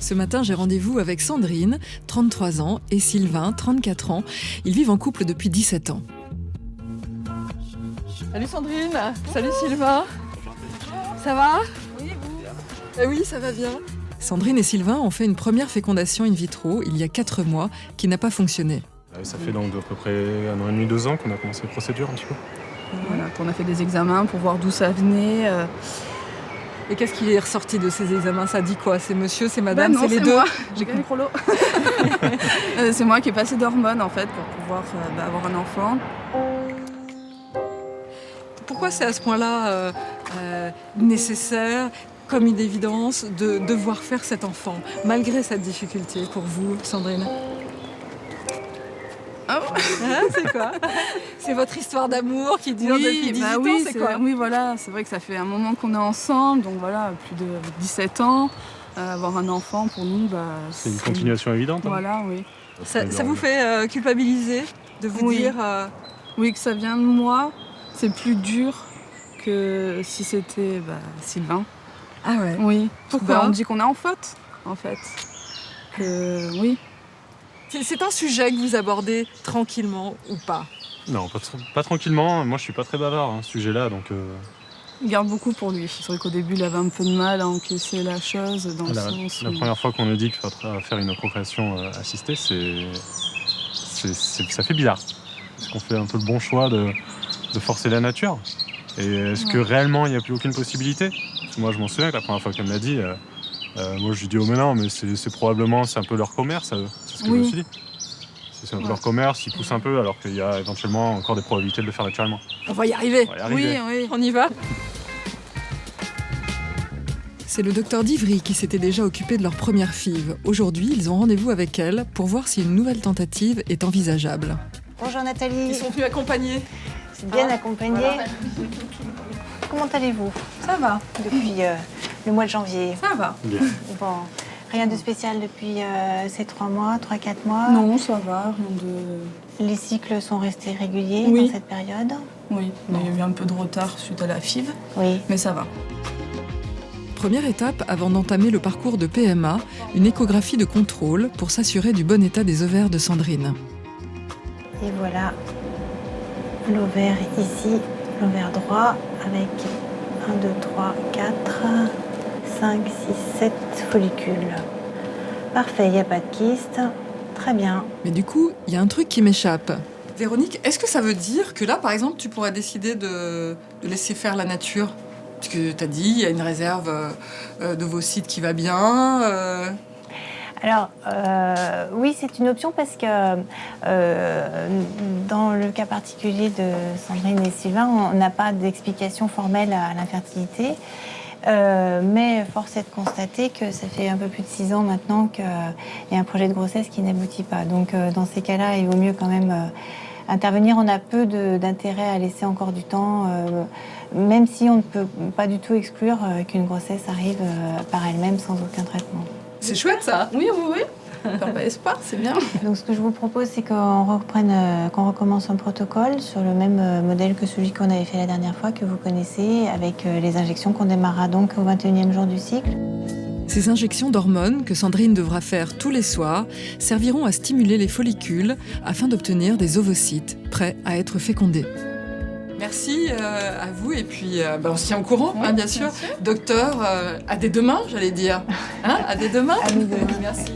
Ce matin, j'ai rendez-vous avec Sandrine, 33 ans, et Sylvain, 34 ans. Ils vivent en couple depuis 17 ans. Salut Sandrine, salut Sylvain. Ça va ? Oui, vous ? Oui, ça va bien. Sandrine et Sylvain ont fait une première fécondation in vitro il y a 4 mois qui n'a pas fonctionné. Ça fait donc à peu près 1 an et demi, 2 ans qu'on a commencé la procédure un petit peu. Voilà, on a fait des examens pour voir d'où ça venait. Et qu'est-ce qui est ressorti de ces examens ? Ça dit quoi ? C'est monsieur, c'est madame, non, c'est les deux ? moi. J'ai gagné le chrono. C'est moi qui ai passé d'hormones en fait pour pouvoir avoir un enfant. Pourquoi c'est à ce point-là nécessaire, comme une évidence, de devoir faire cet enfant, malgré cette difficulté pour vous, Sandrine ? Ah bon ? C'est quoi ? C'est votre histoire d'amour qui dure depuis 18 ans, c'est quoi ? Oui, voilà, c'est vrai que ça fait un moment qu'on est ensemble, donc voilà, plus de 17 ans. Avoir un enfant, pour nous, c'est une continuation évidente. Hein. Voilà, oui. Ça vous fait culpabiliser de vous dire... Oui, que ça vient de moi, c'est plus dur que si c'était Sylvain. Ah ouais ? Oui. Pourquoi ? On dit qu'on est en faute, en fait. Oui. C'est un sujet que vous abordez tranquillement ou pas ? Non, pas tranquillement. Moi, je suis pas très bavard à ce sujet-là, donc... Il garde beaucoup pour lui. C'est vrai qu'au début, il avait un peu de mal à encaisser la chose, dans le sens La première fois qu'on nous dit qu'il faudra faire une procréation assistée, ça fait bizarre. Est-ce qu'on fait un peu le bon choix de forcer la nature ? Et est-ce que réellement, il n'y a plus aucune possibilité ? Parce que moi, je m'en souviens que la première fois qu'elle me l'a dit... moi je lui dis mais non, mais c'est probablement c'est un peu leur commerce, c'est ce que je me suis dit. C'est un peu leur commerce, ils poussent un peu alors qu'il y a éventuellement encore des probabilités de le faire naturellement. On va y arriver. Oui, On y va. C'est le docteur d'Ivry qui s'était déjà occupé de leur première FIV. Aujourd'hui, ils ont rendez-vous avec elle pour voir si une nouvelle tentative est envisageable. Bonjour Nathalie. Ils sont venus accompagnés. C'est bien accompagné. Voilà. Comment allez-vous ? Ça va. Depuis le mois de janvier. Ça va. Bien. Bon, rien de spécial depuis ces 3 mois, 3-4 mois ? Non, ça va, rien de... Les cycles sont restés réguliers dans cette période ? Oui, il y a eu un peu de retard suite à la FIV, Oui. mais ça va. Première étape avant d'entamer le parcours de PMA, une échographie de contrôle pour s'assurer du bon état des ovaires de Sandrine. Et voilà l'ovaire ici, l'ovaire droit, avec 1, 2, 3, 4, 5, 6, 7 follicules. Parfait, il n'y a pas de kyste. Très bien. Mais du coup, il y a un truc qui m'échappe. Véronique, est-ce que ça veut dire que là, par exemple, tu pourrais décider de laisser faire la nature ? Parce que tu as dit, il y a une réserve d'ovocytes qui va bien. Alors, oui, c'est une option parce que dans le cas particulier de Sandrine et Sylvain, on n'a pas d'explication formelle à l'infertilité. Mais force est de constater que ça fait un peu plus de 6 ans maintenant qu'il y a un projet de grossesse qui n'aboutit pas. Donc, dans ces cas-là, il vaut mieux quand même intervenir. On a peu d'intérêt à laisser encore du temps, même si on ne peut pas du tout exclure qu'une grossesse arrive par elle-même sans aucun traitement. C'est chouette, ça. Oui. Faire pas espoir, c'est bien. Donc ce que je vous propose, c'est qu'on recommence un protocole sur le même modèle que celui qu'on avait fait la dernière fois, que vous connaissez, avec les injections qu'on démarrera donc au 21e jour du cycle. Ces injections d'hormones que Sandrine devra faire tous les soirs serviront à stimuler les follicules afin d'obtenir des ovocytes prêts à être fécondés. Merci à vous et puis on se tient au courant, bien sûr. Docteur, à dès demain, j'allais dire. À dès demain. À dès demain. Merci.